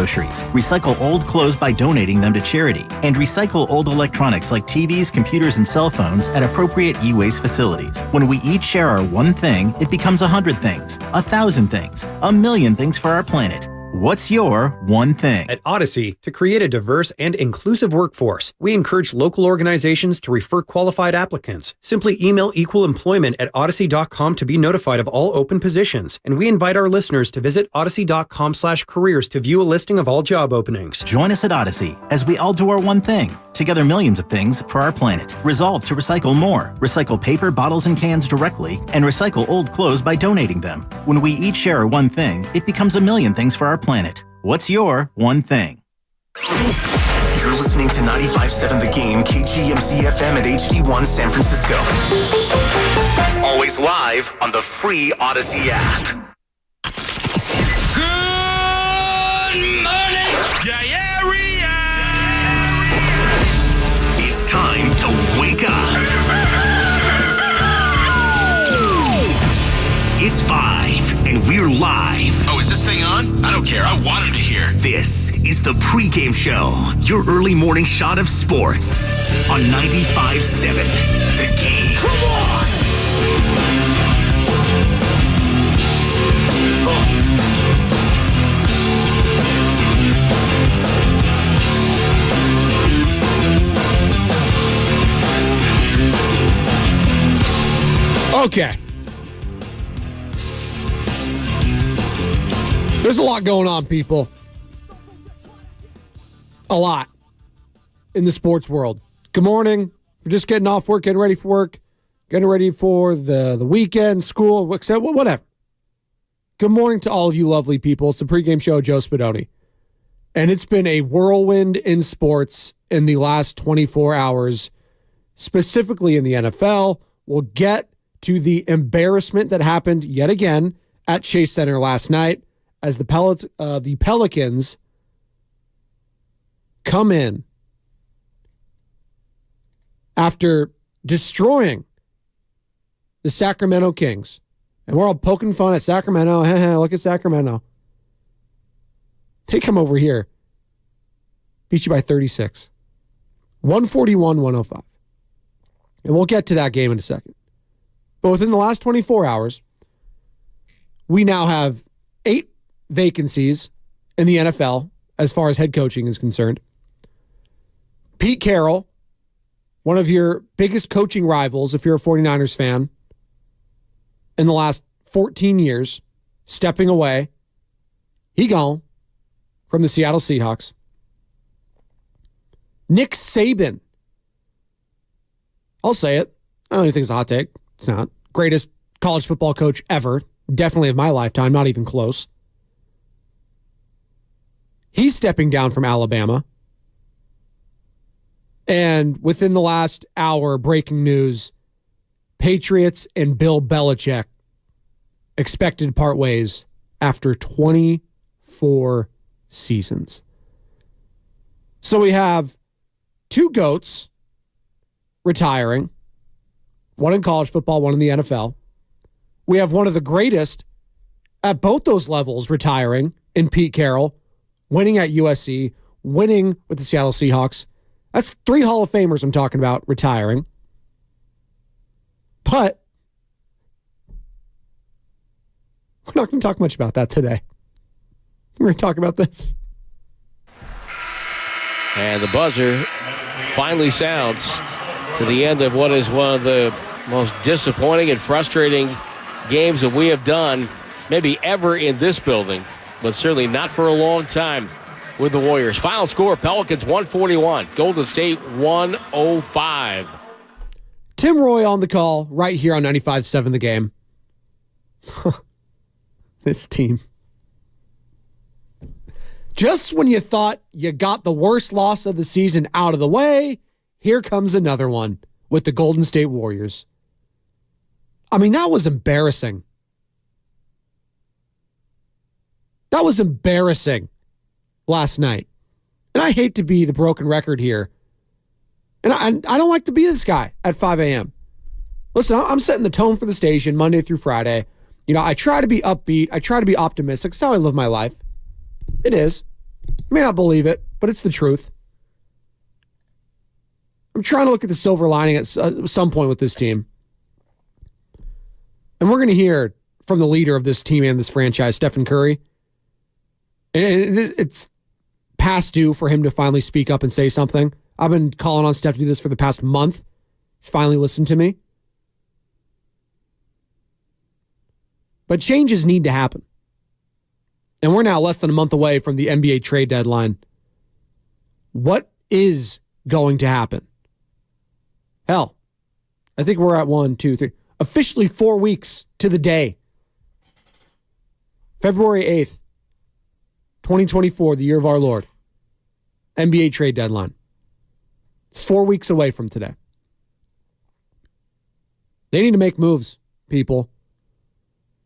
groceries. Recycle old clothes by donating them to charity. And recycle old electronics like TVs, computers, and cell phones at appropriate e-waste facilities. When we each share our one thing, it becomes 100 things, 1,000 things, 1,000,000 things for our planet. What's your one thing? At Odyssey, to create a diverse and inclusive workforce, we encourage local organizations to refer qualified applicants. Simply email equalemployment@odyssey.com to be notified of all open positions. And we invite our listeners to visit odyssey.com/careers to view a listing of all job openings. Join us at Odyssey as we all do our one thing. Together, millions of things for our planet. Resolve to recycle more. Recycle paper, bottles, and cans directly, and recycle old clothes by donating them. When we each share our one thing, it becomes 1,000,000 things for our planet. What's your one thing? You're listening to 95.7 The Game, KGMC FM at HD1 San Francisco. Always live on the free Odyssey app. Good morning, area. It's time to wake up. It's 5, and we're live. Oh, is this thing on? I don't care. I want him to hear. This is the Pregame Show, your early morning shot of sports on 95.7 The Game. Come on! Okay. There's a lot going on, people. A lot in the sports world. Good morning. We're just getting off work, getting ready for work, getting ready for the weekend, school, whatever. Good morning to all of you lovely people. It's the Pregame Show, Joe Spadoni. And it's been a whirlwind in sports in the last 24 hours, specifically in the NFL. We'll get to the embarrassment that happened yet again at Chase Center last night as the Pelicans come in after destroying the Sacramento Kings. And we're all poking fun at Sacramento. Look at Sacramento. They come over here. Beat you by 36. 141-105. And we'll get to that game in a second. But within the last 24 hours, we now have 8 vacancies in the NFL as far as head coaching is concerned. Pete Carroll, one of your biggest coaching rivals, if you're a 49ers fan, in the last 14 years, stepping away. He gone from the Seattle Seahawks. Nick Saban. I'll say it. I don't even think it's a hot take. It's not. Greatest college football coach ever. Definitely of my lifetime, not even close. He's stepping down from Alabama. And within the last hour, breaking news, Patriots and Bill Belichick expected to part ways after 24 seasons. So we have 2 GOATs retiring, one in college football, one in the NFL. We have one of the greatest at both those levels retiring in Pete Carroll, winning at USC, winning with the Seattle Seahawks. That's 3 Hall of Famers I'm talking about retiring. But we're not going to talk much about that today. We're going to talk about this. And the buzzer finally sounds to the end of what is one of the most disappointing and frustrating games that we have done maybe ever in this building, but certainly not for a long time with the Warriors. Final score, Pelicans 141, Golden State 105. Tim Roy on the call right here on 95.7 The Game. This team. Just when you thought you got the worst loss of the season out of the way, here comes another one with the Golden State Warriors. I mean, that was embarrassing. That was embarrassing last night. And I hate to be the broken record here. And I don't like to be this guy at 5 a.m. Listen, I'm setting the tone for the station Monday through Friday. You know, I try to be upbeat. I try to be optimistic. It's how I live my life. It is. You may not believe it, but it's the truth. I'm trying to look at the silver lining at some point with this team. And we're going to hear from the leader of this team and this franchise, Steph Curry. And it's past due for him to finally speak up and say something. I've been calling on Steph to do this for the past month. He's finally listened to me. But changes need to happen. And we're now less than a month away from the NBA trade deadline. What is going to happen? Hell, I think we're at 1, 2, 3, officially 4 weeks to the day. February 8th, 2024, the year of our Lord. NBA trade deadline. It's 4 weeks away from today. They need to make moves, people.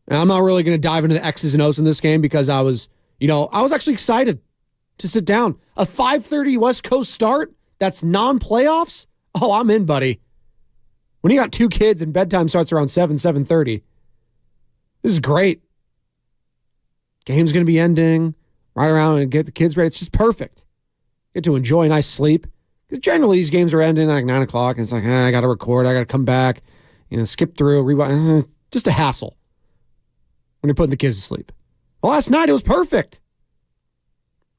And I'm not really going to dive into the X's and O's in this game because I was actually excited to sit down. A 5:30 West Coast start that's non-playoffs? Oh, I'm in, buddy. When you got 2 kids and bedtime starts around 7:30, this is great. Game's going to be ending right around and get the kids ready. It's just perfect. Get to enjoy a nice sleep. Because generally these games are ending like 9 o'clock and it's like, I got to record. I got to come back, skip through, rewind. Just a hassle when you're putting the kids to sleep. Well, last night it was perfect.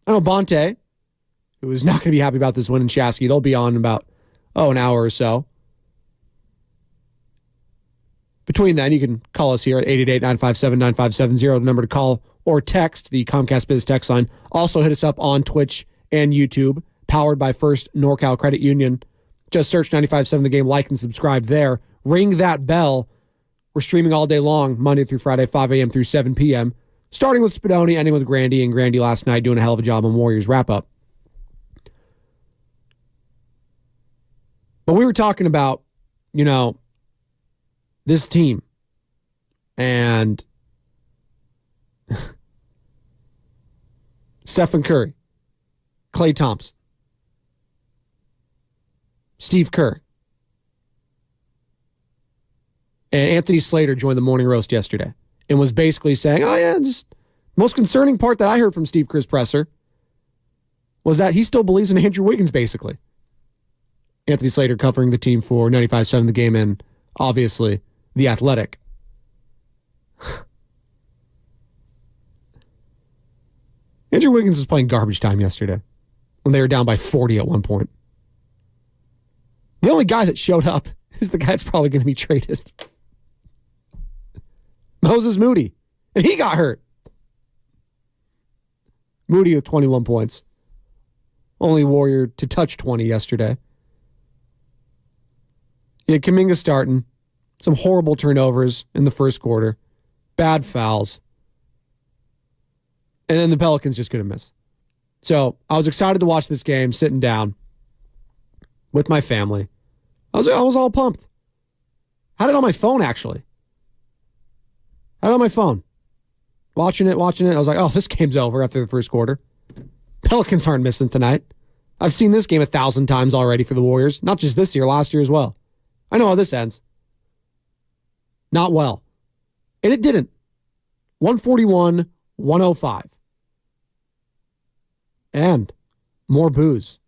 I know Bonte, who is not going to be happy about this win in Shasky. They'll be on in about, an hour or so. Between then, you can call us here at 888-957-9570, the number to call or text, the Comcast Biz text line. Also hit us up on Twitch and YouTube, powered by First NorCal Credit Union. Just search 95.7 The Game, like and subscribe there. Ring that bell. We're streaming all day long, Monday through Friday, 5 a.m. through 7 p.m., starting with Spadoni, ending with Grandy, and Grandy last night doing a hell of a job on Warriors wrap-up. But we were talking about, this team and Steph Curry, Klay Thompson, Steve Kerr, and Anthony Slater joined the morning roast yesterday and was basically saying, just most concerning part that I heard from Steve Kerr's presser was that he still believes in Andrew Wiggins, basically. Anthony Slater covering the team for 95.7 The Game and obviously The Athletic. Andrew Wiggins was playing garbage time yesterday when they were down by 40 at one point. The only guy that showed up is the guy that's probably going to be traded. Moses Moody. And he got hurt. Moody with 21 points. Only Warrior to touch 20 yesterday. Yeah, Kuminga starting. Some horrible turnovers in the first quarter. Bad fouls. And then the Pelicans just couldn't miss. So I was excited to watch this game sitting down with my family. I was all pumped. Had it on my phone, actually. Had it on my phone. Watching it. I was like, this game's over after the first quarter. Pelicans aren't missing tonight. I've seen this game 1,000 times already for the Warriors. Not just this year, last year as well. I know how this ends. Not well. And it didn't. 141-105. And more booze.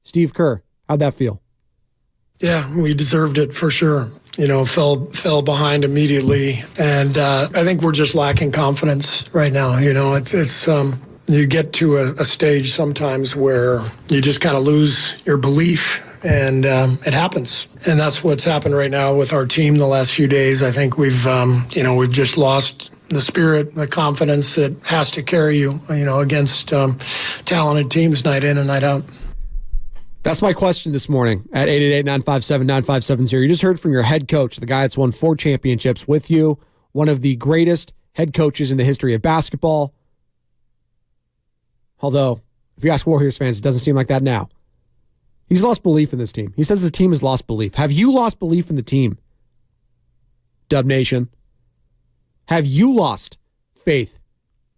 Steve Kerr, how'd that feel? Yeah, we deserved it for sure. Fell behind immediately. And I think we're just lacking confidence right now. It's you get to a stage sometimes where you just kind of lose your belief. And it happens. And that's what's happened right now with our team the last few days. I think we've just lost the spirit, the confidence that has to carry you, against talented teams night in and night out. That's my question this morning at 888-957-9570. You just heard from your head coach, the guy that's won 4 championships with you, one of the greatest head coaches in the history of basketball. Although, if you ask Warriors fans, it doesn't seem like that now. He's lost belief in this team. He says the team has lost belief. Have you lost belief in the team? Dub Nation. Have you lost faith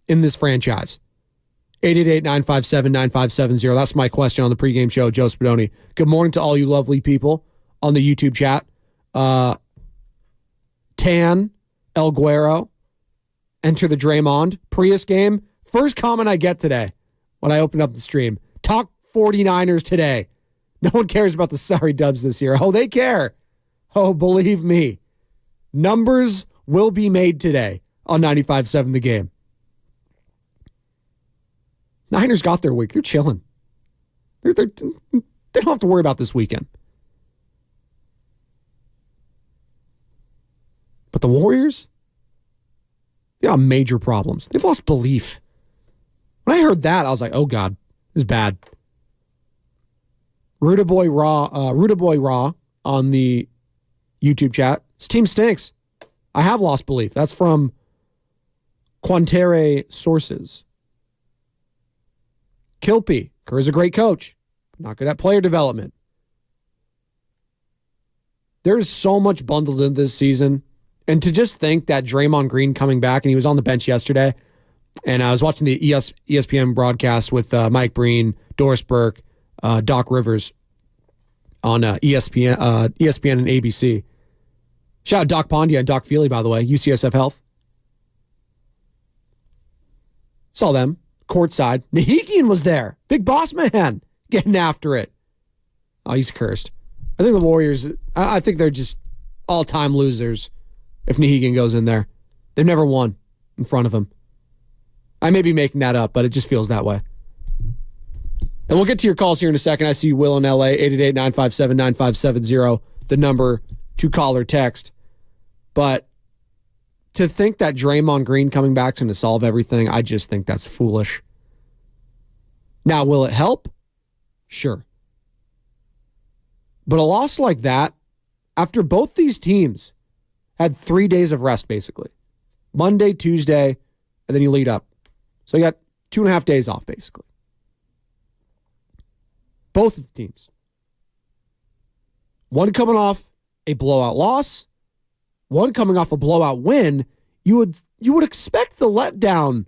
in this franchise? 888-957-9570. That's my question on the pregame show, Joe Spadoni. Good morning to all you lovely people on the YouTube chat. Tan, El Guero, enter the Draymond. Prius game. First comment I get today. when I opened up the stream. Talk 49ers today. No one cares about the sorry Dubs this year. Oh, they care. Oh, believe me. Numbers will be made today on 95.7 The Game. Niners got their week. They're chilling. They don't have to worry about this weekend. But the Warriors, they got major problems. They've lost belief. When I heard that, I was like, oh, God, this is bad. Ruda Boy Raw on the YouTube chat. This team stinks. I have lost belief. That's from Quantere Sources. Kilpie. Kerr is a great coach, but not good at player development. There's so much bundled in this season. And to just think that Draymond Green coming back, and he was on the bench yesterday, and I was watching the ESPN broadcast with Mike Breen, Doris Burke, Doc Rivers on ESPN and ABC. Shout out Doc Pondia and Doc Feely, by the way, UCSF Health. Saw them courtside. Nahigian was there. Big boss man getting after it. Oh, he's cursed. I think the Warriors, I think they're just all-time losers if Nahigian goes in there. They've never won in front of him. I may be making that up, but it just feels that way. And we'll get to your calls here in a second. I see Will in LA, 888-957-9570, the number to call or text. But to think that Draymond Green coming back is going to solve everything, I just think that's foolish. Now, will it help? Sure. But a loss like that, after both these teams had 3 days of rest, basically. Monday, Tuesday, and then you lead up. So you got 2.5 days off, basically. Both of the teams. One coming off a blowout loss, one coming off a blowout win. You would expect the letdown.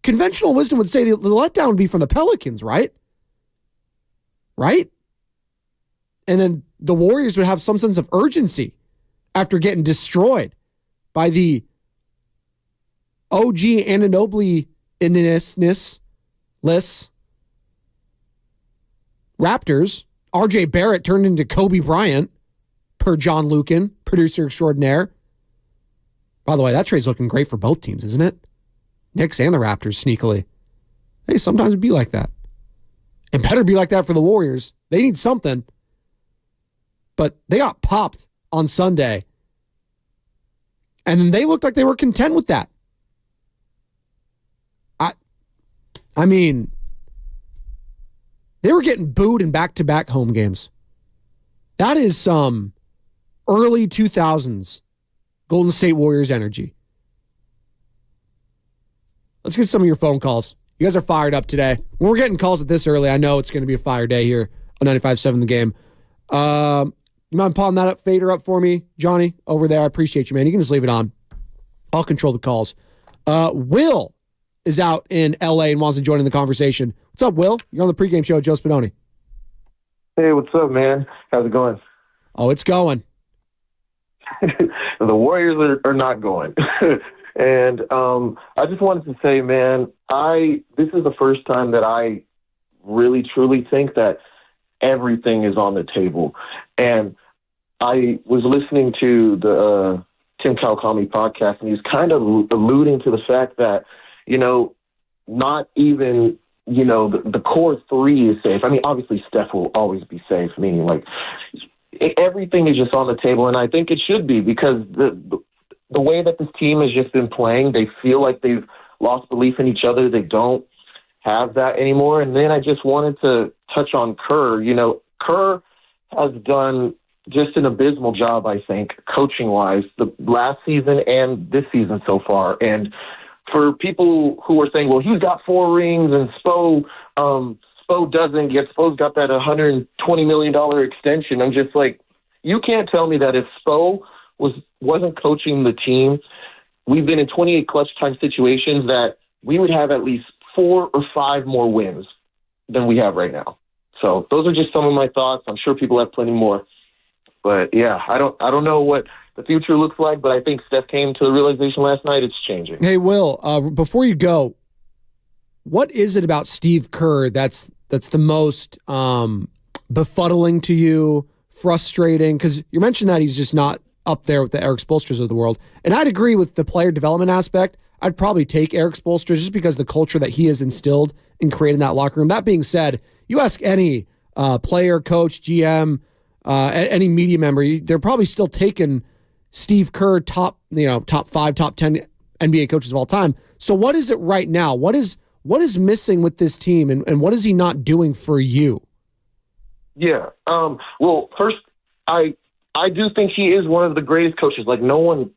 Conventional wisdom would say the letdown would be from the Pelicans, right? Right? And then the Warriors would have some sense of urgency after getting destroyed by the OG Anunoby-ness Raptors. RJ Barrett turned into Kobe Bryant, per John Lucan, producer extraordinaire. By the way, that trade's looking great for both teams, isn't it? Knicks and the Raptors, sneakily. Hey, sometimes it'd be like that. It better be like that for the Warriors. They need something. But they got popped on Sunday. And then they looked like they were content with that. I mean, they were getting booed in back-to-back home games. That is some early 2000s Golden State Warriors energy. Let's get some of your phone calls. You guys are fired up today. When we're getting calls at this early, I know it's going to be a fire day here on 95.7 The Game. You mind pulling that up, fader up for me, Johnny, over there? I appreciate you, man. You can just leave it on. I'll control the calls. Will is out in L.A. and wants to join in the conversation. What's up, Will? You're on the pregame show with Joe Spadoni. Hey, what's up, man? How's it going? Oh, it's going. The Warriors are not going. And I just wanted to say, man, this is the first time that I really, truly think that everything is on the table. And I was listening to the Tim Kawakami podcast, and he's kind of alluding to the fact that, not even, the core three is safe. I mean, obviously Steph will always be safe, meaning like everything is just on the table, and I think it should be because the way that this team has just been playing, they feel like they've lost belief in each other. They don't have that anymore. And then I just wanted to touch on Kerr. Kerr has done just an abysmal job, I think, coaching-wise, the last season and this season so far. And for people who are saying, well, he's got 4 rings and Spo doesn't, yet Spo's got that $120 million extension. I'm just like, you can't tell me that if Spo wasn't coaching the team, we've been in 28 clutch time situations that we would have at least 4 or 5 more wins than we have right now. So those are just some of my thoughts. I'm sure people have plenty more. But yeah, I don't know what the future looks like, but I think Steph came to the realization last night it's changing. Hey, Will, before you go, What is it about Steve Kerr that's the most befuddling to you, frustrating? Because you mentioned that he's just not up there with the Eric Spoelstras of the world. And I'd agree with the player development aspect. I'd probably take Eric Spoelstra just because the culture that he has instilled in creating that locker room. That being said, you ask any player, coach, GM, any media member, they're probably still taking Steve Kerr top 5, top 10 NBA coaches of all time. So what is it right now? What is missing with this team, and what is he not doing for you? Yeah. Well, first, I do think he is one of the greatest coaches. Like, no one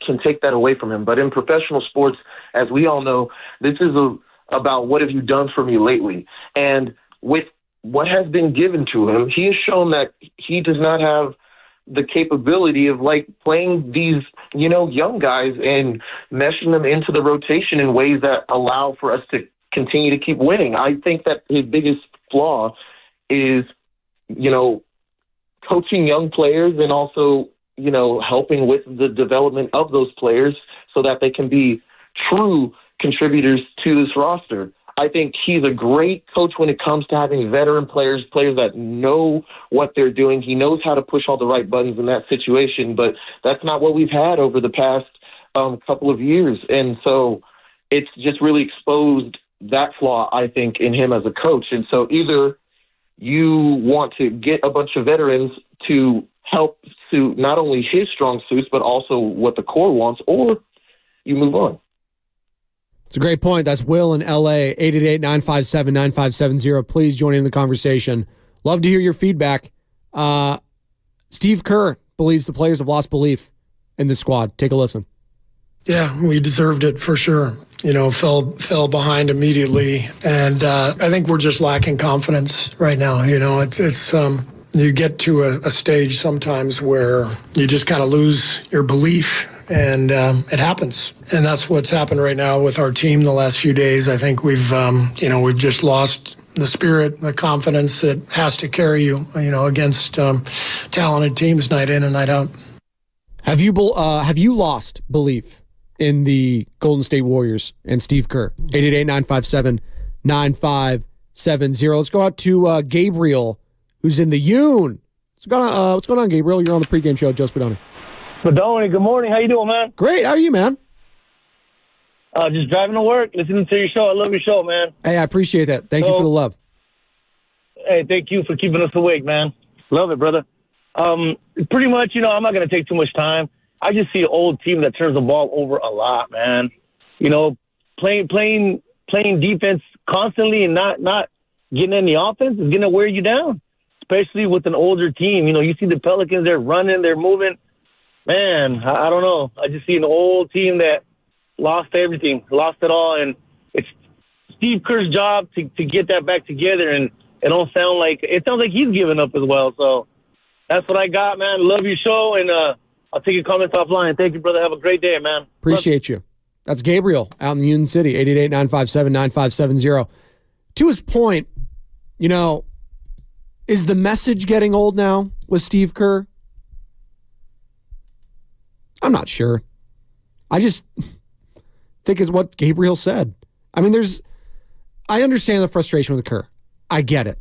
can take that away from him. But in professional sports, as we all know, this is about what have you done for me lately. And with what has been given to him, he has shown that he does not have the capability of like playing these, young guys and meshing them into the rotation in ways that allow for us to continue to keep winning. I think that his biggest flaw is, coaching young players and also, helping with the development of those players so that they can be true contributors to this roster. I think he's a great coach when it comes to having veteran players that know what they're doing. He knows how to push all the right buttons in that situation, but that's not what we've had over the past couple of years. And so it's just really exposed that flaw, I think, in him as a coach. And so either you want to get a bunch of veterans to help suit not only his strong suits, but also what the core wants, or you move on. It's a great point. That's Will in L.A., 888-957-9570. Please join in the conversation. Love to hear your feedback. Steve Kerr believes the players have lost belief in the squad. Take a listen. Yeah, we deserved it for sure. Fell behind immediately, and I think we're just lacking confidence right now. It's you get to a stage sometimes where you just kind of lose your belief, and it happens. And that's what's happened right now with our team the last few days. I think we've just lost the spirit, the confidence that has to carry you, against talented teams night in and night out. Have you lost belief in the Golden State Warriors and Steve Kerr? 888-957-9570. Let's go out to Gabriel, who's in the Yoon. What's going on, Gabriel? You're on the pregame show, Joe Spadoni. Spadoni, good morning. How you doing, man? Great. How are you, man? Just driving to work, listening to your show. I love your show, man. Hey, I appreciate that. Thank you for the love. Hey, thank you for keeping us awake, man. Love it, brother. Pretty much, I'm not going to take too much time. I just see an old team that turns the ball over a lot, man. Playing defense constantly and not getting any offense is going to wear you down, especially with an older team. You see the Pelicans, they're running, they're moving. Man, I don't know. I just see an old team that lost everything, lost it all, and it's Steve Kerr's job to get that back together, and it sounds like he's giving up as well. So that's what I got, man. Love your show, and I'll take your comments offline. Thank you, brother. Have a great day, man. Appreciate you. That's Gabriel out in the Union City, 888-957-9570. To his point, is the message getting old now with Steve Kerr? I'm not sure. I just think it's what Gabriel said. I mean, I understand the frustration with Kerr. I get it.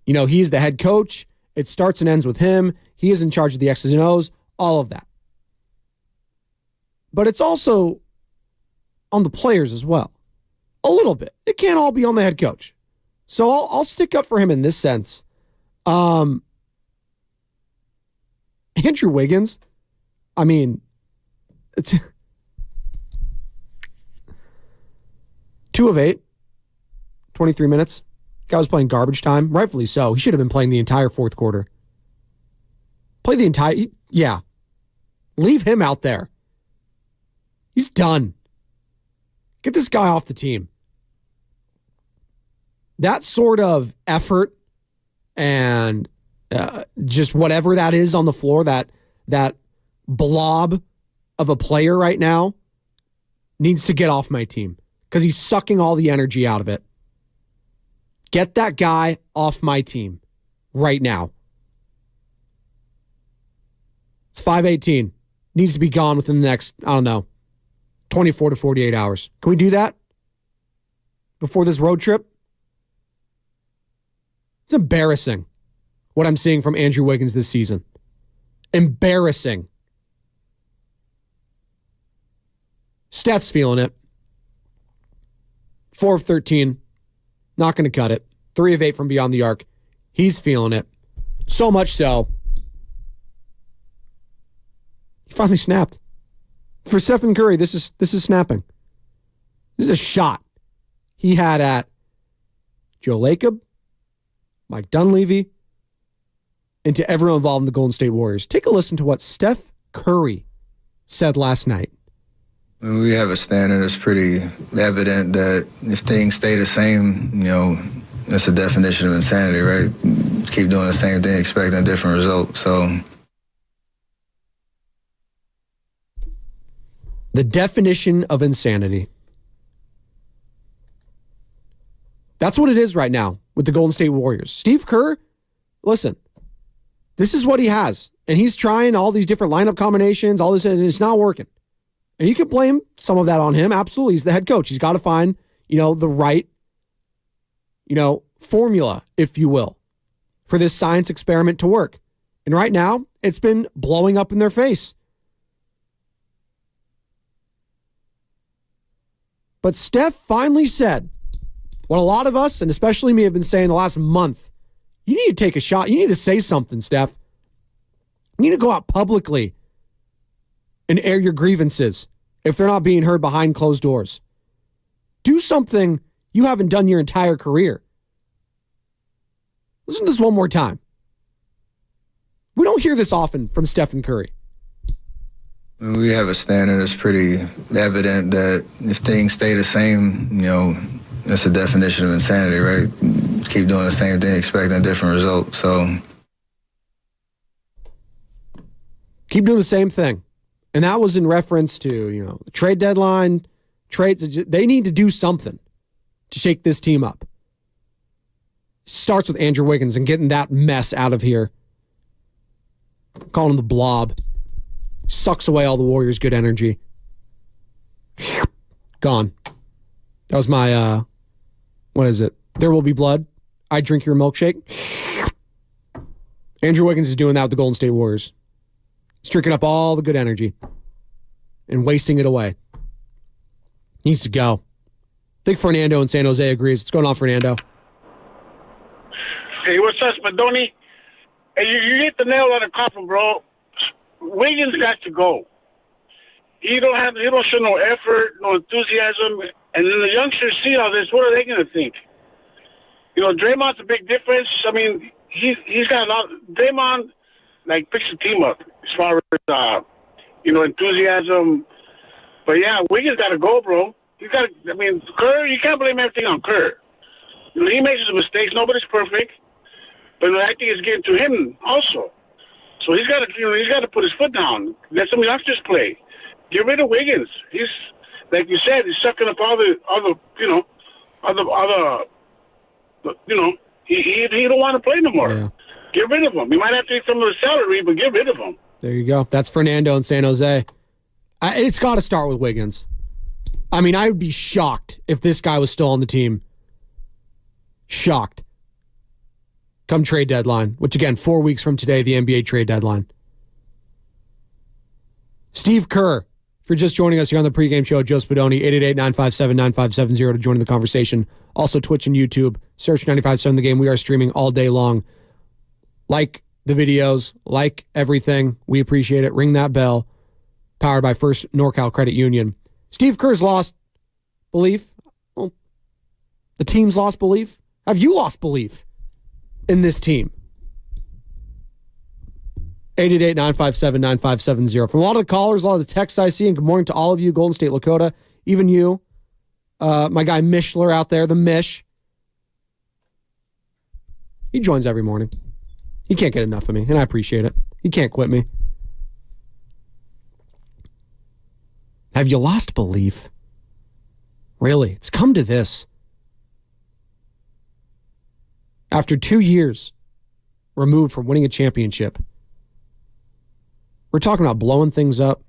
He's the head coach. It starts and ends with him. He is in charge of the X's and O's, all of that. But it's also on the players as well. A little bit. It can't all be on the head coach. So I'll stick up for him in this sense. Andrew Wiggins, I mean, it's 2 of 8, 23 minutes. Guy was playing garbage time, rightfully so. He should have been playing the entire fourth quarter. Yeah. Leave him out there. He's done. Get this guy off the team. That sort of effort and just whatever that is on the floor, that blob of a player right now needs to get off my team because he's sucking all the energy out of it. Get that guy off my team right now. It's 5:18. Needs to be gone within the next, 24 to 48 hours. Can we do that? before this road trip. It's embarrassing what I'm seeing from Andrew Wiggins this season. Embarrassing. Steph's feeling it. 4 of 13. Not going to cut it. 3 of 8 from beyond the arc. He's feeling it. So much so, he finally snapped. For Stephen Curry, this is snapping. This is a shot he had at Joe Lacob, Mike Dunleavy, and to everyone involved in the Golden State Warriors. Take a listen to what Steph Curry said last night. We have a standard. It's pretty evident that if things stay the same, that's a definition of insanity, right? Keep doing the same thing, expecting a different result. So, the definition of insanity. That's what it is right now with the Golden State Warriors. Steve Kerr, listen, this is what he has. And he's trying all these different lineup combinations, all this, and it's not working. And you can blame some of that on him. Absolutely. He's the head coach. He's got to find, the right, formula, if you will, for this science experiment to work. And right now, it's been blowing up in their face. But Steph finally said what a lot of us, and especially me, have been saying the last month. You need to take a shot. You need to say something, Steph. You need to go out publicly and air your grievances if they're not being heard behind closed doors. Do something you haven't done your entire career. Listen to this one more time. We don't hear this often from Stephen Curry. We have a standard. It's pretty evident that if things stay the same, that's a definition of insanity, right? Keep doing the same thing, expecting a different result. So, keep doing the same thing. And that was in reference to, the trade deadline, trades. They need to do something to shake this team up. Starts with Andrew Wiggins and getting that mess out of here. Calling him the blob. Sucks away all the Warriors' good energy. Gone. That was my, what is it? There will be blood. I drink your milkshake. Andrew Wiggins is doing that with the Golden State Warriors. He's drinking up all the good energy and wasting it away. Needs to go. I think Fernando in San Jose agrees. What's going on, Fernando? Hey, what's up, Spadoni? Hey, you hit the nail on the coffin, bro. Wiggins got to go. He don't show no effort, no enthusiasm, and then the youngsters see all this. What are they going to think? Draymond's a big difference. I mean, he's got a lot. Draymond picks the team up as far as enthusiasm. But yeah, Wiggins got to go, bro. Kerr, you can't blame everything on Kerr. He makes some mistakes. Nobody's perfect, but I think it's getting to him also. So he's got to put his foot down. Let some youngsters play. Get rid of Wiggins. He's, like you said, he's sucking up all the he don't want to play no more. Yeah. Get rid of him. You might have to take some of the salary, but get rid of him. There you go. That's Fernando in San Jose. It's got to start with Wiggins. I mean, I would be shocked if this guy was still on the team. Shocked. Come trade deadline, which again, 4 weeks from today, the NBA trade deadline. Steve Kerr, if you're just joining us here on the pregame show, Joe Spadoni, 888-957-9570 to join the conversation. Also Twitch and YouTube. Search 95.7 The Game. We are streaming all day long. Like the videos, like everything. We appreciate it. Ring that bell. Powered by First NorCal Credit Union. Steve Kerr's lost belief. Well, the team's lost belief. Have you lost belief in this team? 888-957-9570. From a lot of the callers, a lot of the texts I see, and good morning to all of you, Golden State Lakota, even you, my guy Mishler out there, the Mish. He joins every morning. He can't get enough of me, and I appreciate it. He can't quit me. Have you lost belief? Really? It's come to this. After 2 years removed from winning a championship, we're talking about blowing things up.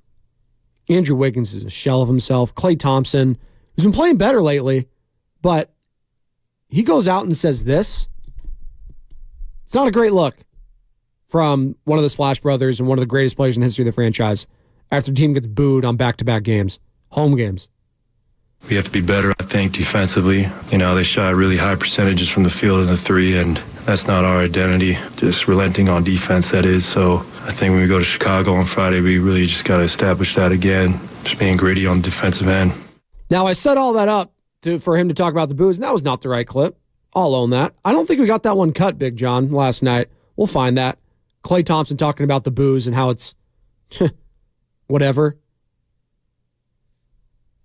Andrew Wiggins is a shell of himself. Klay Thompson, who's been playing better lately, but he goes out and says this. It's not a great look from one of the Splash Brothers and one of the greatest players in the history of the franchise after the team gets booed on back-to-back games, home games. We have to be better, I think, defensively. They shot really high percentages from the field in the three, and that's not our identity. Just relenting on defense, that is. So I think when we go to Chicago on Friday, we really just got to establish that again, just being gritty on the defensive end. Now, I set all that up for him to talk about the boos, and that was not the right clip. I'll own that. I don't think we got that one cut, Big John, last night. We'll find that. Klay Thompson talking about the boos and how it's whatever.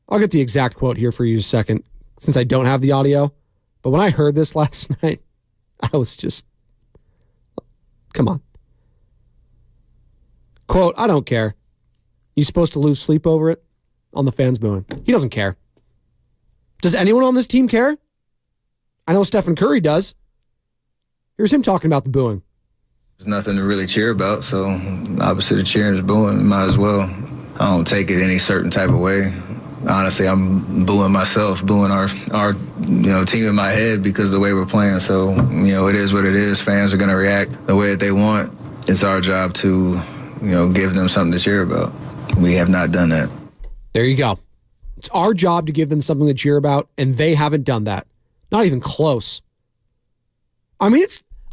I'll get the exact quote here for you in a second, since I don't have the audio. But when I heard this last night, I was just, come on. Quote, I don't care. You supposed to lose sleep over it? On the fans booing. He doesn't care. Does anyone on this team care? I know Stephen Curry does. Here's him talking about the booing. There's nothing to really cheer about, so opposite of cheering is booing. Might as well. I don't take it any certain type of way. Honestly, I'm booing myself, booing our team in my head because of the way we're playing. So, it is what it is. Fans are going to react the way that they want. It's our job to, give them something to cheer about. We have not done that. There you go. It's our job to give them something to cheer about, and they haven't done that. Not even close. I mean,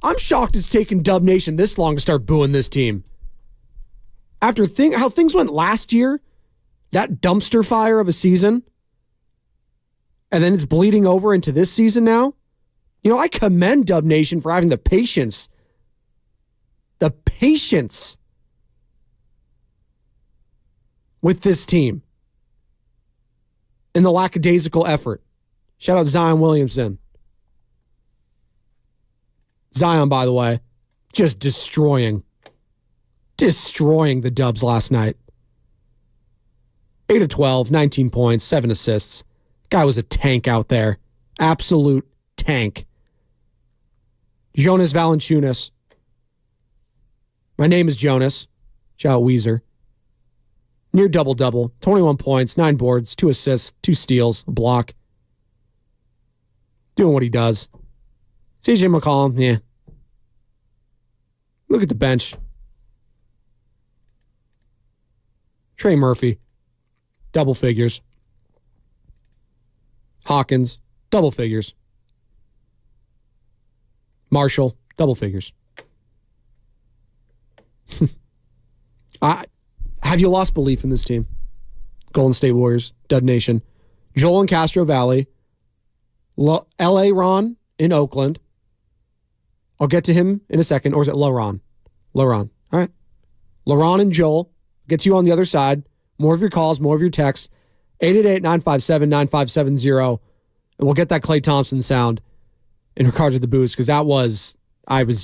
I'm shocked it's taken Dub Nation this long to start booing this team. After how things went last year, that dumpster fire of a season, and then it's bleeding over into this season now. I commend Dub Nation for having the patience with this team and the lackadaisical effort. Shout out Zion Williamson. Zion, by the way, just destroying the Dubs last night. 8 of 12, 19 points, 7 assists. Guy was a tank out there. Absolute tank. Jonas Valanciunas. My name is Jonas. Shout out Weezer. Near double-double. 21 points, 9 boards, 2 assists, 2 steals, a block. Doing what he does. CJ McCollum, yeah. Look at the bench. Trey Murphy. Double figures. Hawkins, double figures. Marshall, double figures. Have you lost belief in this team? Golden State Warriors, Dub Nation. Joel in Castro Valley. L.A. Ron in Oakland. I'll get to him in a second. Or is it LaRon? LaRon. All right. LaRon and Joel. Get to you on the other side. More of your calls, more of your texts. 888-957-9570. And we'll get that Klay Thompson sound in regards to the boost, because I was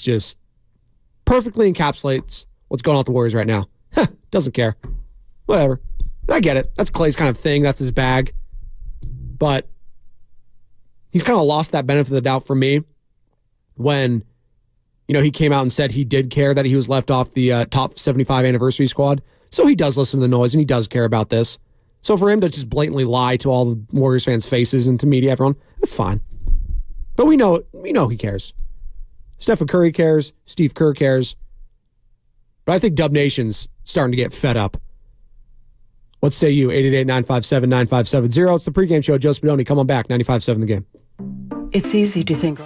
just perfectly encapsulates what's going on with the Warriors right now. Doesn't care. Whatever. I get it. That's Klay's kind of thing. That's his bag. But he's kind of lost that benefit of the doubt for me when, he came out and said he did care that he was left off the top 75 anniversary squad. So he does listen to the noise and he does care about this. So for him to just blatantly lie to all the Warriors fans' faces and to media, everyone, that's fine. But we know he cares. Stephen Curry cares. Steve Kerr cares. But I think Dub Nation's starting to get fed up. What say you? 888-957-9570. It's the pregame show. Joe Spadoni. Come on back. 95.7 The Game. It's easy to think.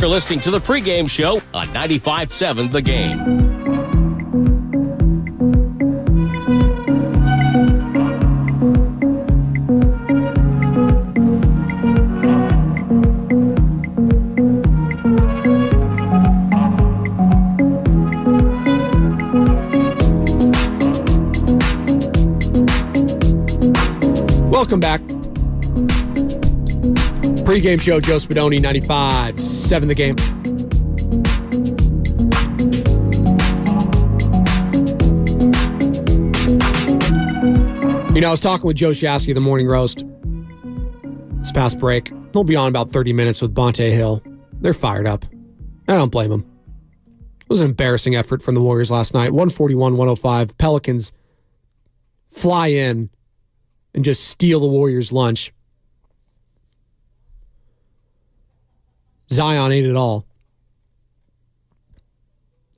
You're listening to the pregame show on 95.7 The Game. Welcome back. Pregame show, Joe Spadoni, 95.7 The Game. You know, I was talking with Joe Shasky, the morning roast, this past break. He'll be on about 30 minutes with Bonte Hill. They're fired up. I don't blame them. It was an embarrassing effort from the Warriors last night. 141-105. Pelicans fly in and just steal the Warriors' lunch. Zion ate it all.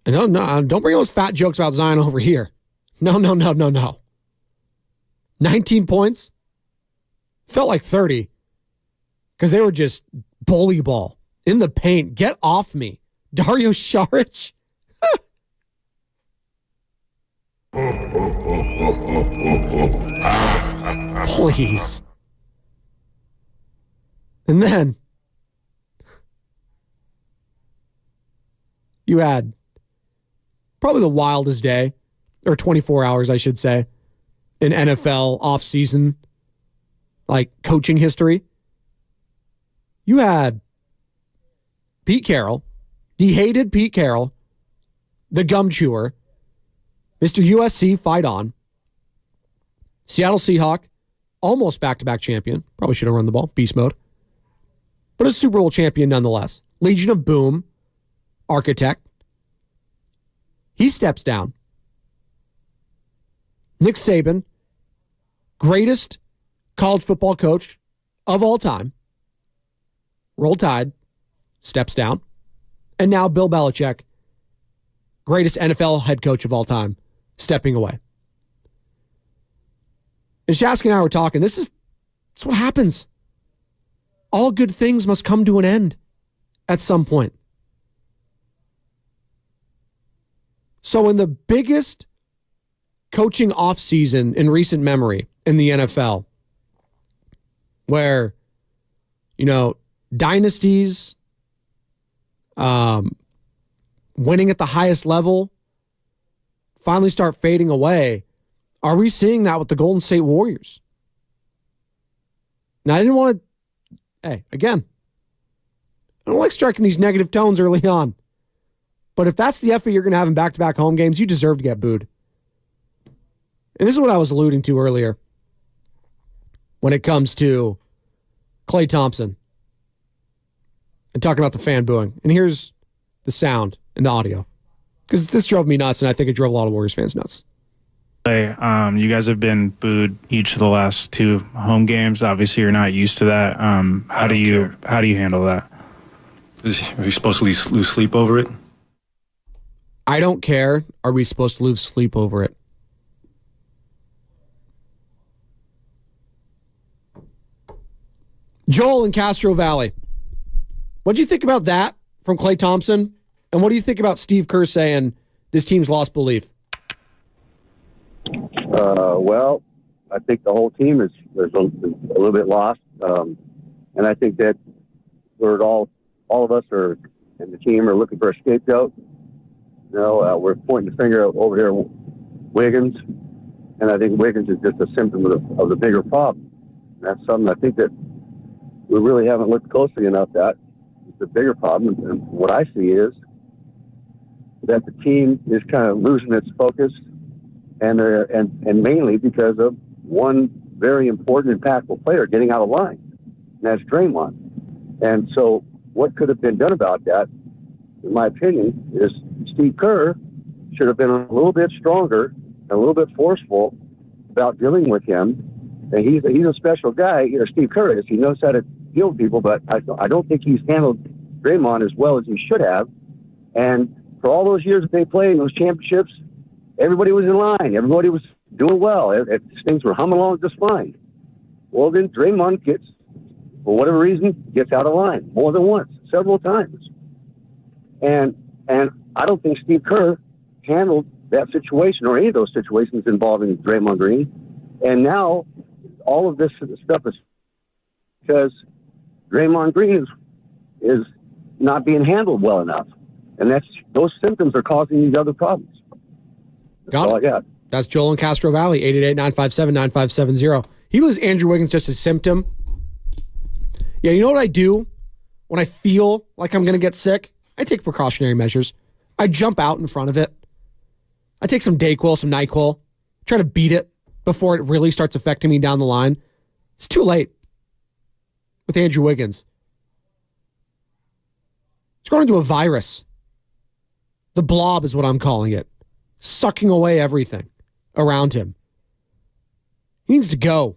And no, don't bring those fat jokes about Zion over here. No. 19 points. Felt like 30. Because they were just bully ball in the paint. Get off me. Dario Saric. Please. And then you had probably the wildest day, or 24 hours, I should say, in NFL offseason, like coaching history. You had Pete Carroll, the hated Pete Carroll, the gum chewer, Mr. USC fight on, Seattle Seahawk, almost back-to-back champion. Probably should have run the ball, beast mode. But a Super Bowl champion nonetheless. Legion of Boom, architect. He steps down. Nick Saban, greatest college football coach of all time. Roll Tide, steps down. And now Bill Belichick, greatest NFL head coach of all time, stepping away. And Shasky and I were talking, that's what happens. All good things must come to an end at some point. So in the biggest coaching offseason in recent memory in the NFL, where, dynasties, winning at the highest level finally start fading away, are we seeing that with the Golden State Warriors? Now, I didn't want to, hey, again, I don't like striking these negative tones early on. But if that's the effort you're going to have in back-to-back home games, you deserve to get booed. And this is what I was alluding to earlier when it comes to Klay Thompson and talking about the fan booing. And here's the sound and the audio. Because this drove me nuts, and I think it drove a lot of Warriors fans nuts. Hey, you guys have been booed each of the last 2 home games. Obviously, you're not used to that. How do you handle that? Are you supposed to lose sleep over it? I don't care. Are we supposed to lose sleep over it? Joel in Castro Valley. What do you think about that from Klay Thompson? And what do you think about Steve Kerr saying this team's lost belief? Well, I think the whole team is a little bit lost. And I think that we're all of us are in the team are looking for a scapegoat. You know, we're pointing the finger over here at Wiggins, and I think Wiggins is just a symptom of the bigger problem. And that's something I think that we really haven't looked closely enough at. It's the bigger problem, and what I see is that the team is kind of losing its focus, and mainly because of one very important, impactful player getting out of line, and that's Draymond. And so what could have been done about that, in my opinion, is Steve Kerr should have been a little bit stronger and a little bit forceful about dealing with him. And he's a special guy, you know, Steve Kerr is. He knows how to deal with people, but I don't think he's handled Draymond as well as he should have. And for all those years that they played in those championships, everybody was in line. Everybody was doing well. Things were humming along just fine. Well, then Draymond gets, for whatever reason, gets out of line more than once, several times. And I don't think Steve Kerr handled that situation or any of those situations involving Draymond Green. And now all of this stuff is because Draymond Green is not being handled well enough. And those symptoms are causing these other problems. That's all I got. That's Joel in Castro Valley, 888-957-9570. He was Andrew Wiggins just a symptom. Yeah, you know what I do when I feel like I'm going to get sick? I take precautionary measures. I jump out in front of it. I take some Dayquil, some NyQuil, try to beat it before it really starts affecting me down the line. It's too late with Andrew Wiggins. It's going into a virus. The blob is what I'm calling it. Sucking away everything around him. He needs to go.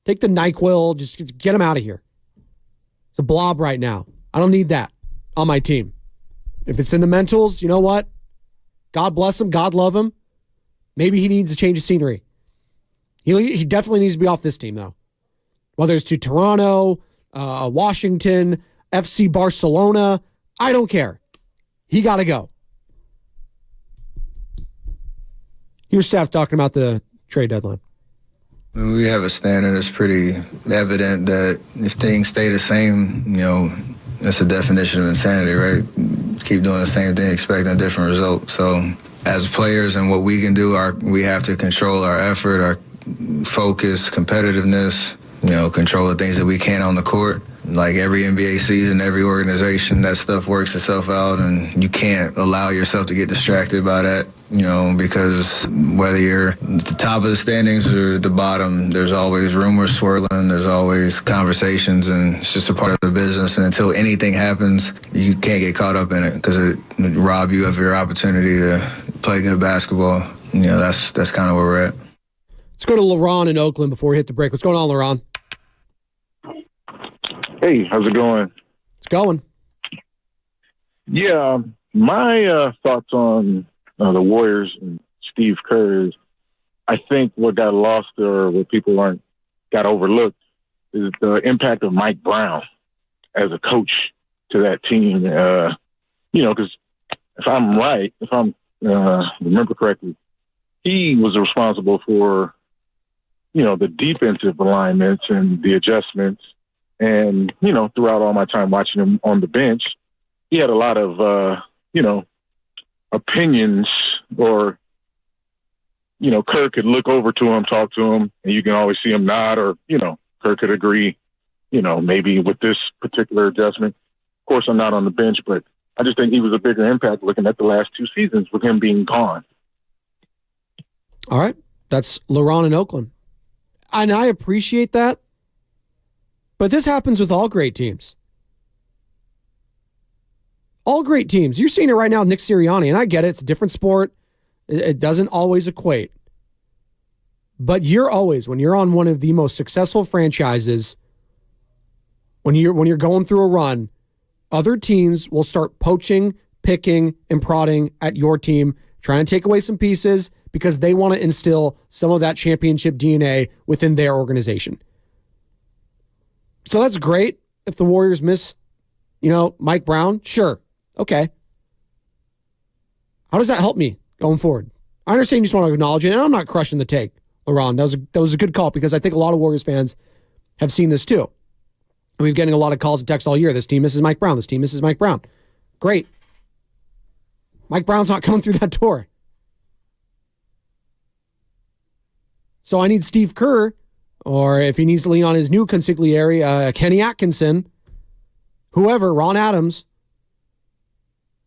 Take the NyQuil, just get him out of here. It's a blob right now. I don't need that on my team. If it's in the mentals, you know what? God bless him. God love him. Maybe he needs a change of scenery. He definitely needs to be off this team, though. Whether it's to Toronto, Washington, FC Barcelona, I don't care. He got to go. Here's Steph talking about the trade deadline. We have a standard. It's pretty evident that if things stay the same, you know, that's a definition of insanity, right? Keep doing the same thing, expecting a different result. So as players and what we can do, we have to control our effort, our focus, competitiveness, you know, control the things that we can on the court. Like every NBA season, every organization, that stuff works itself out, and you can't allow yourself to get distracted by that, you know, because whether you're at the top of the standings or the bottom, there's always rumors swirling, there's always conversations, and it's just a part of the business. And until anything happens, you can't get caught up in it because it rob you of your opportunity to play good basketball. You know, that's kind of where we're at. Let's go to LaRon in Oakland before we hit the break. What's going on, LaRon? Hey, how's it going? It's going. Yeah, my thoughts on the Warriors and Steve Kerr is, I think what got lost or what people got overlooked is the impact of Mike Brown as a coach to that team. You know, because if I'm right, if I'm remember correctly, he was responsible for, you know, the defensive alignments and the adjustments. And, you know, throughout all my time watching him on the bench, he had a lot of, opinions, or, Kerr could look over to him, talk to him, and you can always see him nod, or, Kerr could agree, maybe with this particular adjustment. Of course, I'm not on the bench, but I just think he was a bigger impact looking at the last 2 seasons with him being gone. All right. That's LaRon in Oakland. And I appreciate that. But this happens with all great teams. All great teams. You're seeing it right now with Nick Sirianni, and I get it. It's a different sport. It doesn't always equate. But you're always, when you're on one of the most successful franchises, when you're going through a run, other teams will start poaching, picking, and prodding at your team, trying to take away some pieces because they want to instill some of that championship DNA within their organization. So that's great. If the Warriors miss, Mike Brown, sure. Okay. How does that help me going forward? I understand you just want to acknowledge it, and I'm not crushing the take, LaRon. That was a good call because I think a lot of Warriors fans have seen this too. We've getting a lot of calls and texts all year. This team misses Mike Brown. This team misses Mike Brown. Great. Mike Brown's not coming through that door. So I need Steve Kerr, or if he needs to lean on his new consigliere, Kenny Atkinson, whoever, Ron Adams,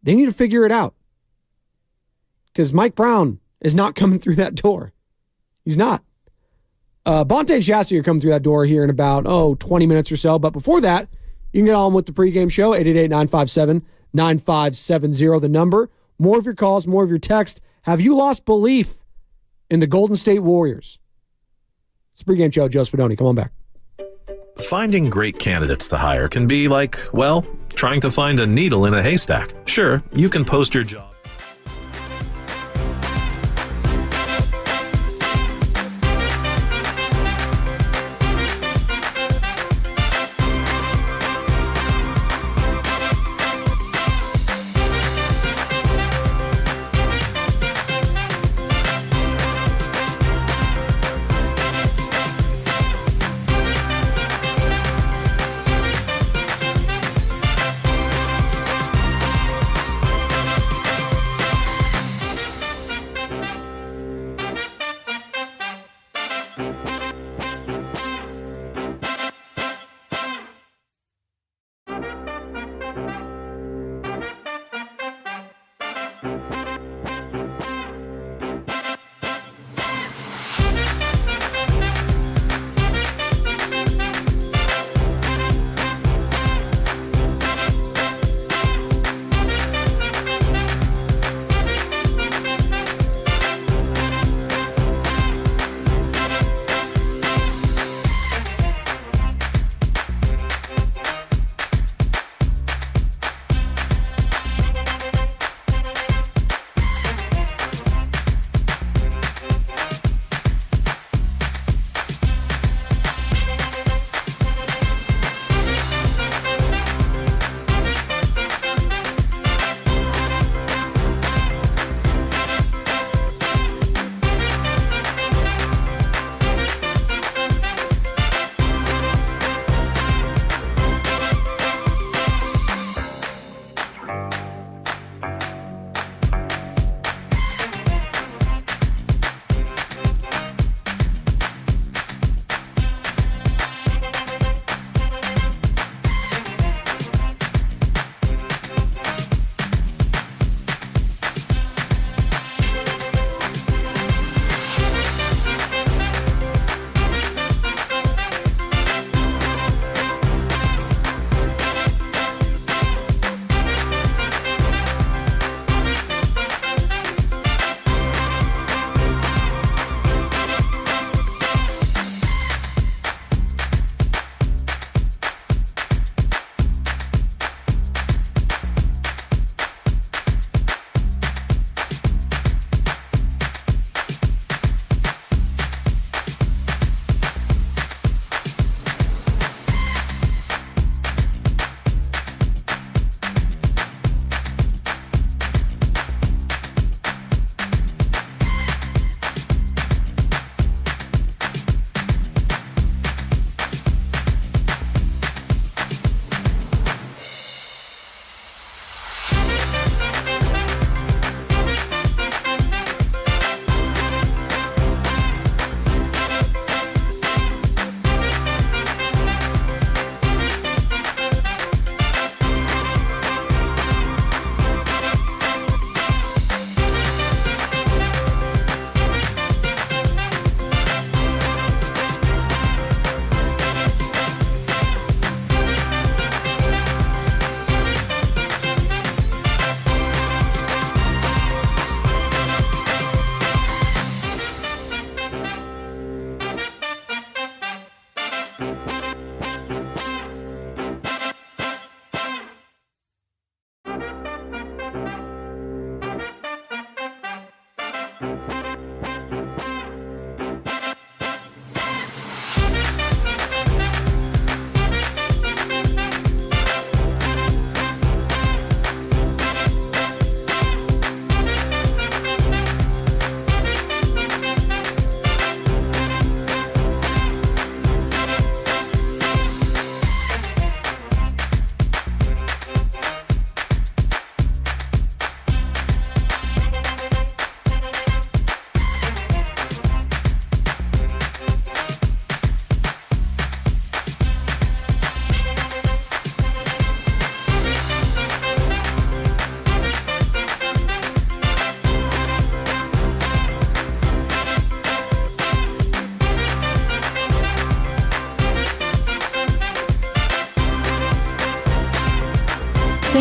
they need to figure it out. Because Mike Brown is not coming through that door. He's not. Bonte and Chassie are coming through that door here in about, 20 minutes or so. But before that, you can get on with the pregame show, 888-957-9570, the number. More of your calls, more of your text. Have you lost belief in the Golden State Warriors? It's the pregame show, Joe Spadoni. Come on back. Finding great candidates to hire can be like, trying to find a needle in a haystack. Sure, you can post your job.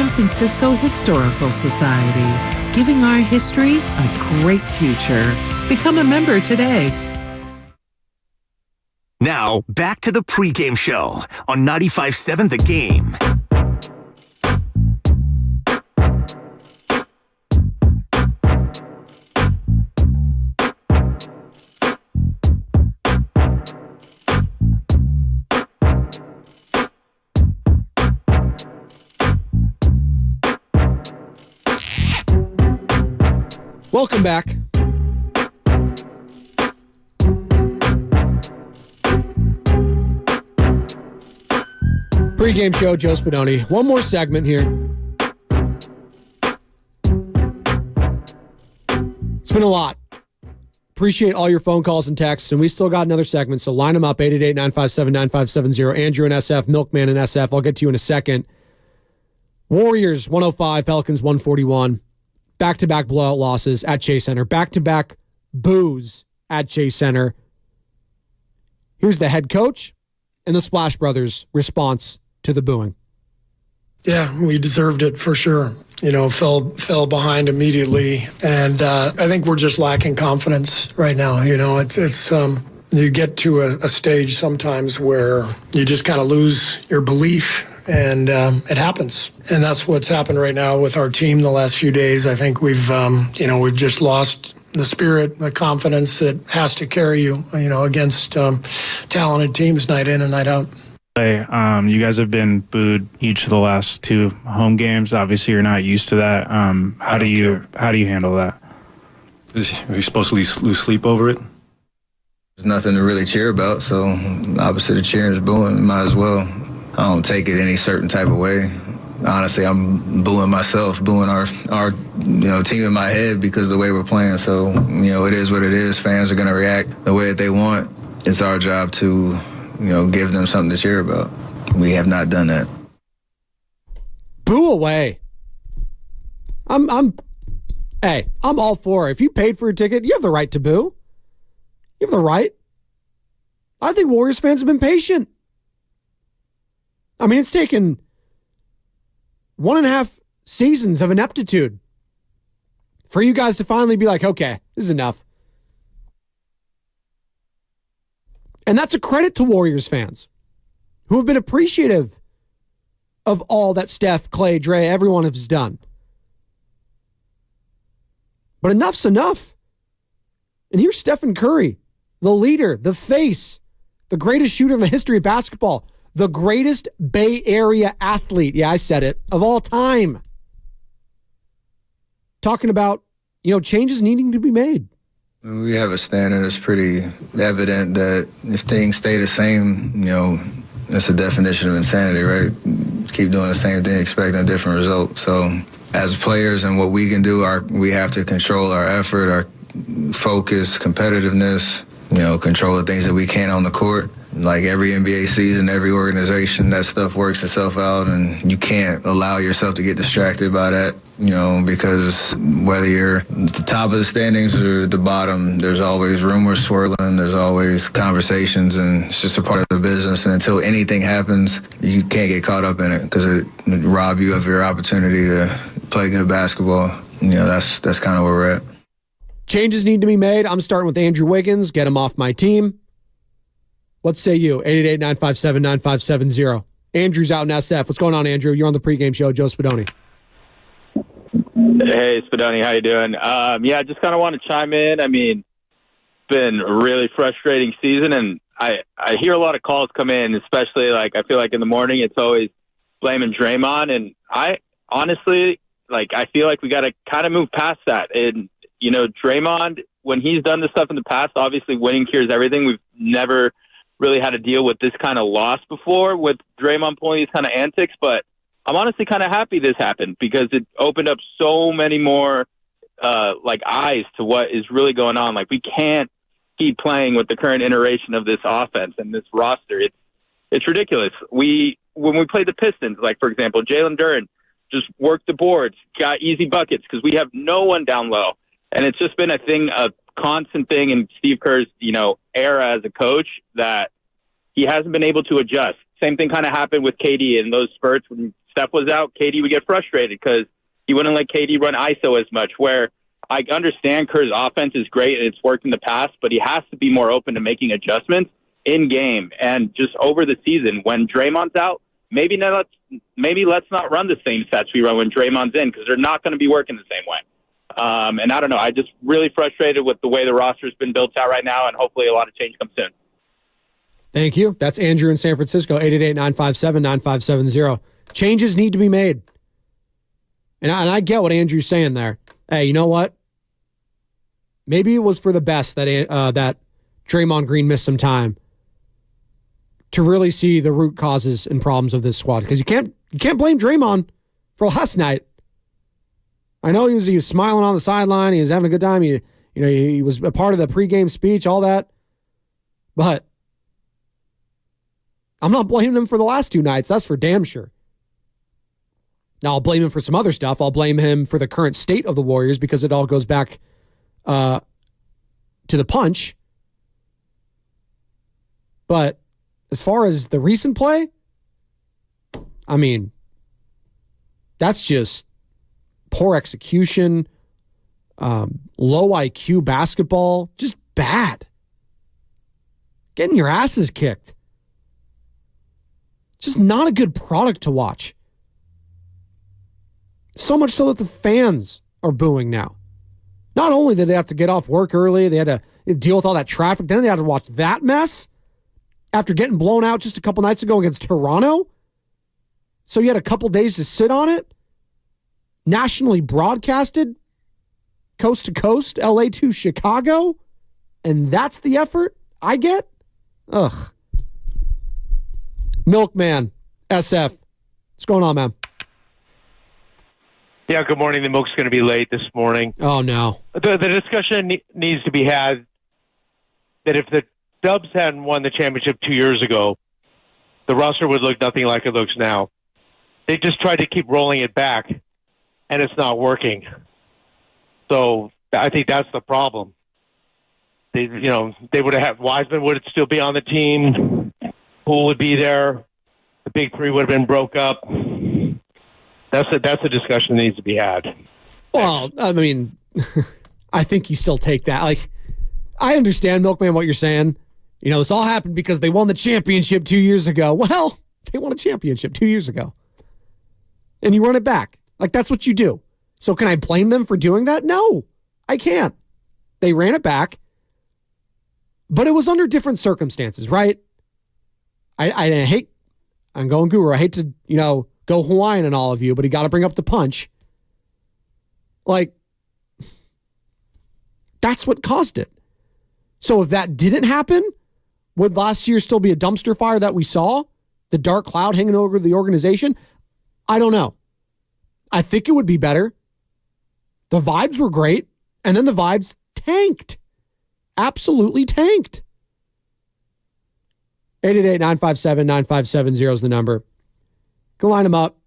San Francisco Historical Society, giving our history a great future. Become a member today. Now, back to the pregame show on 95.7 The Game. Welcome back. Pre-game show, Joe Spadoni. One more segment here. It's been a lot. Appreciate all your phone calls and texts, and we still got another segment, so line them up, 888-957-9570. Andrew in SF, Milkman in SF. I'll get to you in a second. Warriors, 105, Pelicans, 141. Back-to-back blowout losses at Chase Center. Back-to-back boos at Chase Center. Here's the head coach and the Splash Brothers' response to the booing. Yeah, we deserved it for sure. Fell behind immediately, and I think we're just lacking confidence right now. It's you get to a stage sometimes where you just kind of lose your belief, and it happens. And that's what's happened right now with our team the last few days. I think we've just lost the spirit, the confidence that has to carry you, against talented teams night in and night out. Hey, you guys have been booed each of the last two home games. Obviously, you're not used to that. How do you handle that? Are you supposed to lose sleep over it? There's nothing to really cheer about, so opposite of cheering is booing. Might as well. I don't take it any certain type of way. Honestly, I'm booing myself, booing our team in my head because of the way we're playing. So, it is what it is. Fans are going to react the way that they want. It's our job to give them something to cheer about. We have not done that. Boo away. I'm all for it. If you paid for a ticket, you have the right to boo. You have the right. I think Warriors fans have been patient. I mean, it's taken 1.5 seasons of ineptitude for you guys to finally be like, okay, this is enough. And that's a credit to Warriors fans who have been appreciative of all that Steph, Clay, Dre, everyone has done. But enough's enough. And here's Stephen Curry, the leader, the face, the greatest shooter in the history of basketball, the greatest Bay Area athlete, yeah, I said it, of all time. Talking about, changes needing to be made. We have a standard. It's pretty evident that if things stay the same, that's a definition of insanity, right? Keep doing the same thing, expecting a different result. So as players and what we can do, we have to control our effort, our focus, competitiveness, control the things that we can on the court. Like every NBA season, every organization, that stuff works itself out, and you can't allow yourself to get distracted by that, because whether you're at the top of the standings or the bottom, there's always rumors swirling, there's always conversations, and it's just a part of the business. And until anything happens, you can't get caught up in it because it robs you of your opportunity to play good basketball. That's kind of where we're at. Changes need to be made. I'm starting with Andrew Wiggins. Get him off my team. What say you? 888-957-9570. Andrew's out in SF. What's going on, Andrew? You're on the pregame show. Joe Spadoni. Hey, Spadoni. How you doing? Just kind of want to chime in. I mean, it's been a really frustrating season, and I hear a lot of calls come in, especially I feel like in the morning it's always blaming Draymond, and I honestly, I feel like we got to kind of move past that. And, Draymond, when he's done this stuff in the past, obviously winning cures everything. We've never really had to deal with this kind of loss before with Draymond pulling these kind of antics, but I'm honestly kind of happy this happened because it opened up so many more eyes to what is really going on. We can't keep playing with the current iteration of this offense and this roster. It's ridiculous. When we played the Pistons, for example, Jalen Duren just worked the boards, got easy buckets because we have no one down low. And it's just been a constant thing in Steve Kerr's, era as a coach that he hasn't been able to adjust. Same thing kind of happened with KD in those spurts when Steph was out, KD would get frustrated because he wouldn't let KD run ISO as much, where I understand Kerr's offense is great and it's worked in the past, but he has to be more open to making adjustments in game and just over the season. When Draymond's out, maybe let's not run the same sets we run when Draymond's in, because they're not going to be working the same way. And I don't know. I just really frustrated with the way the roster's been built out right now, and hopefully a lot of change comes soon. Thank you. That's Andrew in San Francisco, 888-957-9570. Changes need to be made. And I get what Andrew's saying there. Hey, you know what? Maybe it was for the best that Draymond Green missed some time to really see the root causes and problems of this squad. Because you can't blame Draymond for last night. I know he was smiling on the sideline. He was having a good time. He was a part of the pregame speech, all that. But I'm not blaming him for the last two nights. That's for damn sure. Now, I'll blame him for some other stuff. I'll blame him for the current state of the Warriors because it all goes back to the punch. But as far as the recent play, I mean, that's just poor execution, low IQ basketball, just bad. Getting your asses kicked. Just not a good product to watch. So much so that the fans are booing now. Not only did they have to get off work early, they had to deal with all that traffic, then they had to watch that mess after getting blown out just a couple nights ago against Toronto. So you had a couple days to sit on it. Nationally broadcasted, coast to coast, LA to Chicago, and that's the effort I get? Ugh. Milkman, SF. What's going on, man? Yeah, good morning. The Milk's going to be late this morning. Oh, no. The discussion needs to be had that if the Dubs hadn't won the championship 2 years ago, the roster would look nothing like it looks now. They just tried to keep rolling it back, and it's not working. So I think that's the problem. They would have had Wiseman would still be on the team. Poole would be there. The big three would have been broke up. That's a discussion that needs to be had. Well, I mean, I think you still take that. Like, I understand, Milkman, what you're saying. This all happened because they won the championship 2 years ago. Well, they won a championship 2 years ago. And you run it back. Like, that's what you do. So can I blame them for doing that? No, I can't. They ran it back. But it was under different circumstances, right? I'm going guru. I hate to, go Hawaiian on all of you, but he got to bring up the punch. Like, that's what caused it. So if that didn't happen, would last year still be a dumpster fire that we saw? The dark cloud hanging over the organization? I don't know. I think it would be better. The vibes were great, and then the vibes tanked. Absolutely tanked. 888-957-9570 is the number. Go line them up.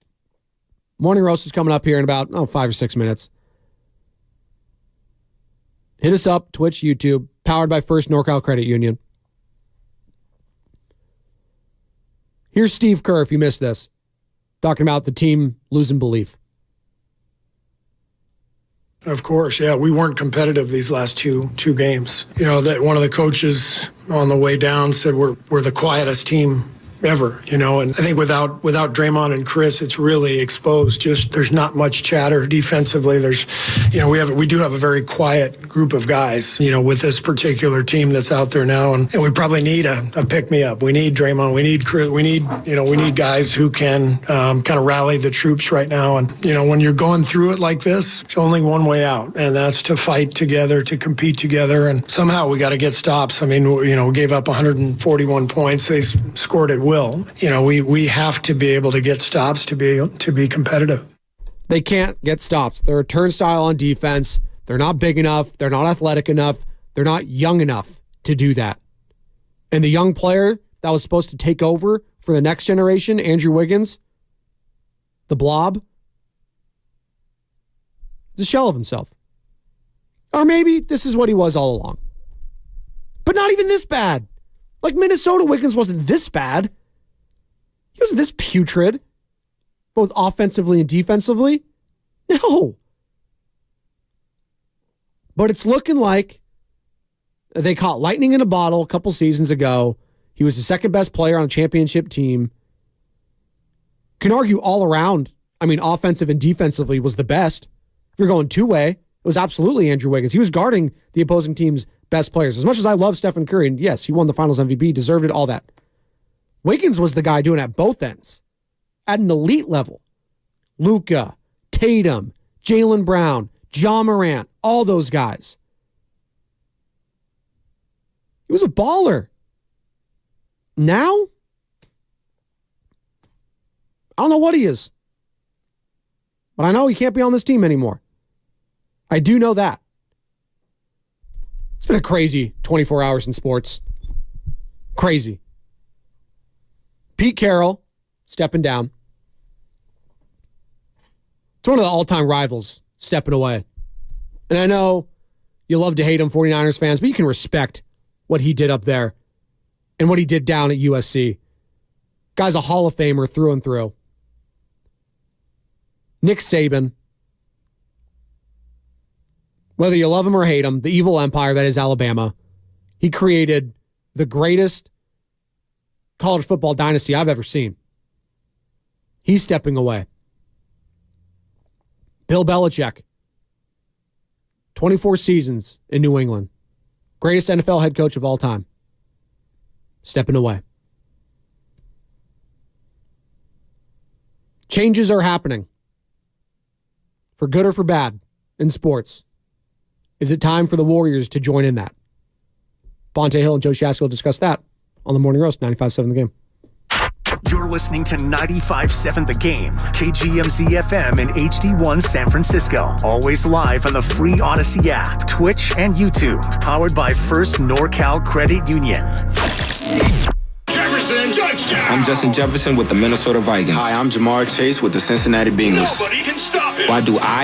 Morning Roast is coming up here in about 5 or 6 minutes. Hit us up, Twitch, YouTube, powered by First NorCal Credit Union. Here's Steve Kerr, if you missed this, talking about the team losing belief. Of course, yeah. We weren't competitive these last two games. That one of the coaches on the way down said we're the quietest team ever, and I think without Draymond and Chris, it's really exposed. Just there's not much chatter defensively. There's, we do have a very quiet group of guys, with this particular team that's out there now, and we probably need a pick me up. We need Draymond. We need Chris. We need guys who can kind of rally the troops right now. And when you're going through it like this, there's only one way out, and that's to fight together, to compete together, and somehow we got to get stops. I mean, we gave up 141 points. They scored at will. We have to be able to get stops to be competitive. They can't get stops. They're a turnstile on defense. They're not big enough. They're not athletic enough. They're not young enough to do that. And the young player that was supposed to take over for the next generation, Andrew Wiggins, the blob, is a shell of himself. Or maybe this is what he was all along. But not even this bad. Like Minnesota, Wiggins wasn't this bad. He wasn't this putrid. both offensively and defensively? No. But it's looking like they caught lightning in a bottle a couple seasons ago. He was the second best player on a championship team. Can argue all around, offensive and defensively was the best. If you're going two-way, it was absolutely Andrew Wiggins. He was guarding the opposing team's best players. As much as I love Stephen Curry, and yes, he won the Finals MVP, deserved it, all that. Wiggins was the guy doing it at both ends, at an elite level. Luka, Tatum, Jaylen Brown, John Morant, all those guys. He was a baller. Now, I don't know what he is. But I know he can't be on this team anymore. I do know that. It's been a crazy 24 hours in sports. Crazy. Pete Carroll stepping down. It's one of the all-time rivals stepping away. And I know you love to hate him, 49ers fans, but you can respect what he did up there and what he did down at USC. Guy's a Hall of Famer through and through. Nick Saban. Whether you love him or hate him, the evil empire that is Alabama, he created the greatest college football dynasty I've ever seen. He's stepping away. Bill Belichick. 24 seasons in New England. Greatest NFL head coach of all time. Stepping away. Changes are happening. For good or for bad in sports. Is it time for the Warriors to join in that? Bonte Hill and Joe Shasky will discuss that on the Morning Roast, 95.7 The Game. You're listening to 95.7 The Game, KGMZ FM and HD1 San Francisco. Always live on the free Odyssey app, Twitch, and YouTube. Powered by First NorCal Credit Union. Jefferson, touchdown! I'm Justin Jefferson with the Minnesota Vikings. Hi, I'm Jamar Chase with the Cincinnati Bengals. Nobody can stop him! Why do I